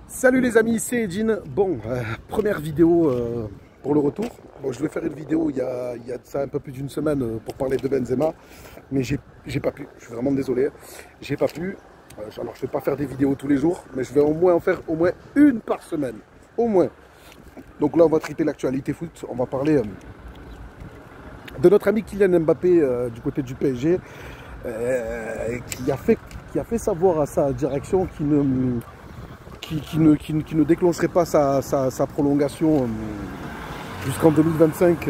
Salut les amis, c'est Edine. Bon, première vidéo pour le retour. Bon, je devais faire une vidéo il y a de ça un peu plus d'une semaine pour parler de Benzema, mais j'ai pas pu. Je suis vraiment désolé, j'ai pas pu. Alors je vais pas faire des vidéos tous les jours, mais je vais au moins en faire au moins une par semaine, au moins. Donc là, on va traiter l'actualité foot. On va parler de notre ami Kylian Mbappé du côté du PSG, qui a fait savoir à sa direction qu'il ne déclencherait pas sa prolongation jusqu'en 2025.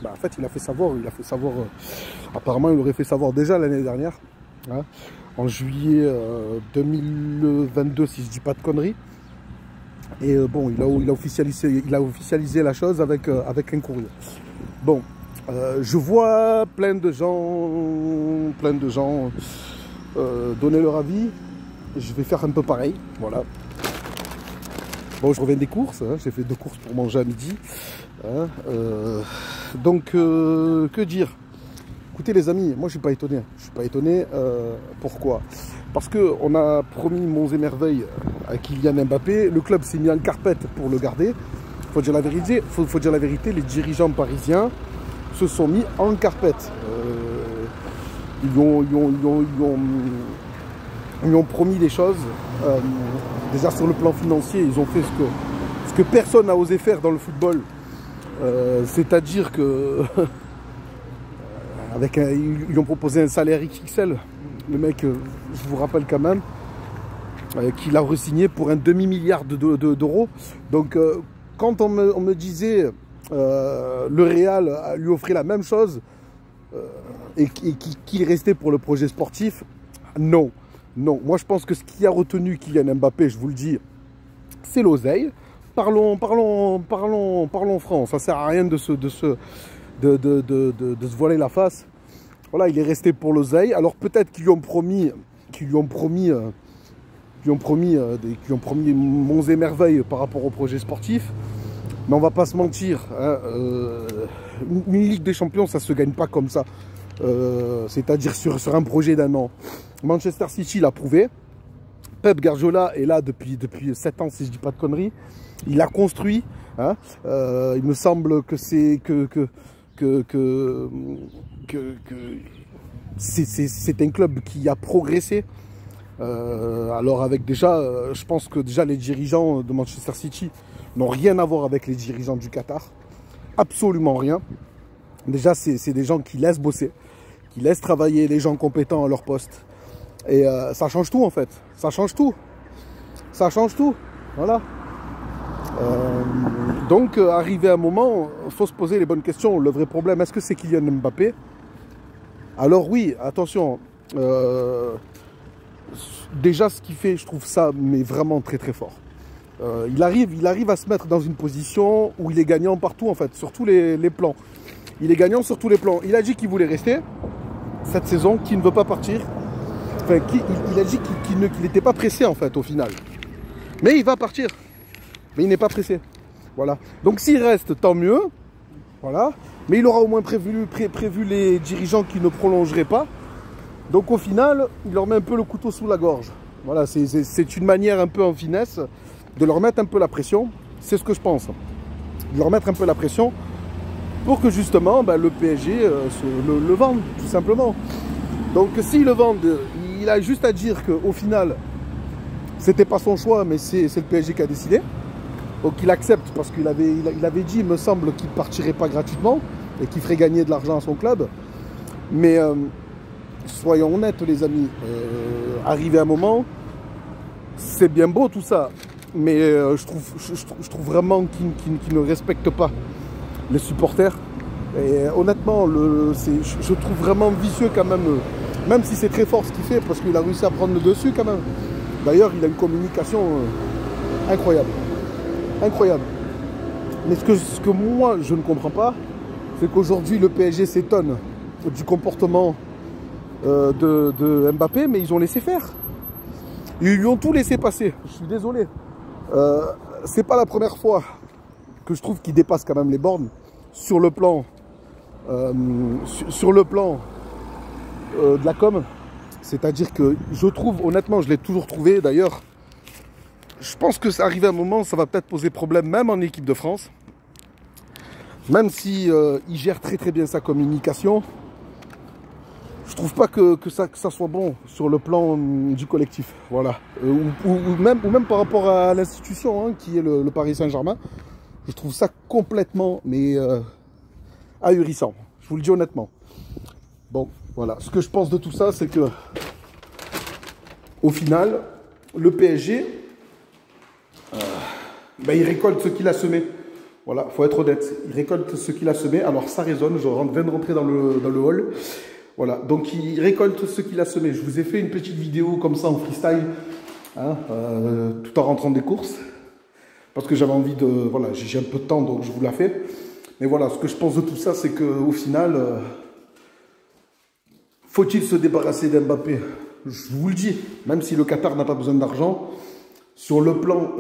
En fait, il a fait savoir, apparemment il aurait fait savoir déjà l'année dernière, hein, en juillet 2022 si je dis pas de conneries. Et bon, il a officialisé la chose avec un courrier. Bon, je vois plein de gens donner leur avis. Je vais faire un peu pareil, voilà. Bon, je reviens des courses, hein, j'ai fait 2 courses pour manger à midi, hein, donc que dire? Écoutez les amis, moi je suis pas étonné, pourquoi? Parce que on a promis monts et merveilles à Kylian Mbappé, le club s'est mis en carpette pour le garder. Faut dire la vérité, faut dire la vérité, les dirigeants parisiens se sont mis en carpette. Ils ont promis des choses. Déjà sur le plan financier, ils ont fait ce que personne n'a osé faire dans le football. C'est-à-dire que ils lui ont proposé un salaire XXL. Le mec, je vous rappelle quand même, qu'il a re-signé pour un demi-milliard d'euros. Donc quand on me disait le Real lui offrait la même chose et qu'il restait pour le projet sportif, non. Non, moi je pense que ce qui a retenu Kylian Mbappé, je vous le dis, c'est l'oseille. Parlons franc, ça sert à rien de se voiler la face. Voilà, il est resté pour l'oseille. Alors peut-être qu'ils lui ont promis monts et merveilles par rapport au projet sportif. Mais on va pas se mentir, hein, une Ligue des Champions, ça se gagne pas comme ça. C'est-à-dire sur un projet d'1 an. Manchester City l'a prouvé. Pep Guardiola est là depuis 7 ans, si je dis pas de conneries. Il a construit. Hein, il me semble que c'est c'est un club qui a progressé. Alors avec déjà, je pense que déjà les dirigeants de Manchester City n'ont rien à voir avec les dirigeants du Qatar. Absolument rien. Déjà, c'est des gens qui laissent bosser, qui laissent travailler les gens compétents à leur poste. Et ça change tout en fait. Ça change tout. Ça change tout. Voilà. Donc, arrivé à un moment, il faut se poser les bonnes questions. Le vrai problème, est-ce que c'est Kylian Mbappé? Alors oui, attention. Déjà, ce qu'il fait, je trouve ça mais vraiment très très fort. Il arrive à se mettre dans une position où il est gagnant partout en fait, sur tous les plans. Il est gagnant sur tous les plans. Il a dit qu'il voulait rester cette saison, qu'il ne veut pas partir. Enfin, il a dit qu'il n'était pas pressé en fait au final. Mais il va partir. Mais il n'est pas pressé. Voilà. Donc s'il reste, tant mieux. Voilà. Mais il aura au moins prévu les dirigeants qui ne prolongeraient pas. Donc au final, il leur met un peu le couteau sous la gorge. Voilà, c'est une manière un peu en finesse de leur mettre un peu la pression. C'est ce que je pense. De leur mettre un peu la pression pour que justement le PSG le vende, tout simplement. Donc s'ils le vendent, il a juste à dire qu'au final, c'était pas son choix, mais c'est le PSG qui a décidé. Donc il accepte parce qu'il avait dit, il me semble, qu'il ne partirait pas gratuitement et qu'il ferait gagner de l'argent à son club. Mais soyons honnêtes les amis, arrivé à un moment, c'est bien beau tout ça, mais je trouve vraiment qu'il ne respecte pas les supporters. Et honnêtement, je trouve vraiment vicieux quand même si c'est très fort ce qu'il fait, parce qu'il a réussi à prendre le dessus quand même. D'ailleurs, il a une communication incroyable. Incroyable. Mais ce que moi, je ne comprends pas, c'est qu'aujourd'hui, le PSG s'étonne du comportement de Mbappé, mais ils ont laissé faire. Ils lui ont tout laissé passer. Je suis désolé. C'est pas la première fois que je trouve qu'il dépasse quand même les bornes sur le plan de la com. C'est-à-dire que je trouve, honnêtement, je l'ai toujours trouvé d'ailleurs, je pense que ça arrive à un moment, ça va peut-être poser problème même en équipe de France. Même si il gère très très bien sa communication, je trouve pas que ça soit bon sur le plan du collectif. Voilà. Ou même par rapport à l'institution hein, qui est le Paris Saint-Germain. Je trouve ça complètement mais ahurissant. Je vous le dis honnêtement. Bon, voilà. Ce que je pense de tout ça, c'est que au final, le PSG, ben, il récolte ce qu'il a semé. Voilà, faut être honnête. Il récolte ce qu'il a semé. Alors ça résonne, je viens de rentrer dans le hall. Voilà, donc il récolte ce qu'il a semé. Je vous ai fait une petite vidéo comme ça en freestyle, hein, tout en rentrant des courses. Parce que j'avais envie de... Voilà, j'ai un peu de temps, donc je vous la fais. Mais voilà, ce que je pense de tout ça, c'est qu'au final, faut-il se débarrasser d'Mbappé? Je vous le dis, même si le Qatar n'a pas besoin d'argent, sur le plan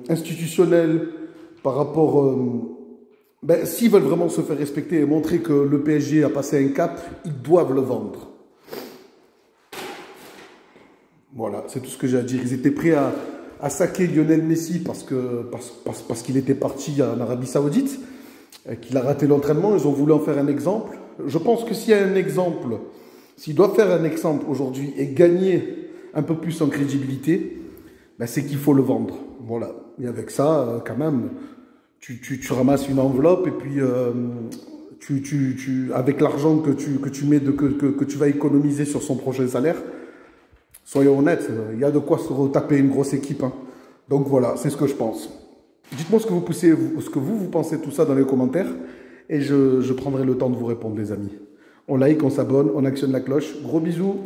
institutionnel, par rapport... ben, s'ils veulent vraiment se faire respecter et montrer que le PSG a passé un cap, ils doivent le vendre. Voilà, c'est tout ce que j'ai à dire. Ils étaient prêts à saquer Lionel Messi parce qu'il était parti en Arabie Saoudite, qu'il a raté l'entraînement. Ils ont voulu en faire un exemple. Je pense que s'il y a un exemple, s'il doit faire un exemple aujourd'hui et gagner un peu plus en crédibilité, ben c'est qu'il faut le vendre. Voilà. Et avec ça, quand même... Tu ramasses une enveloppe et puis avec l'argent que tu mets, que tu vas économiser sur son prochain salaire, soyons honnêtes, il y a de quoi se retaper une grosse équipe. Hein. Donc voilà, c'est ce que je pense. Dites-moi ce que vous pensez de tout ça dans les commentaires et je prendrai le temps de vous répondre les amis. On like, on s'abonne, on actionne la cloche. Gros bisous.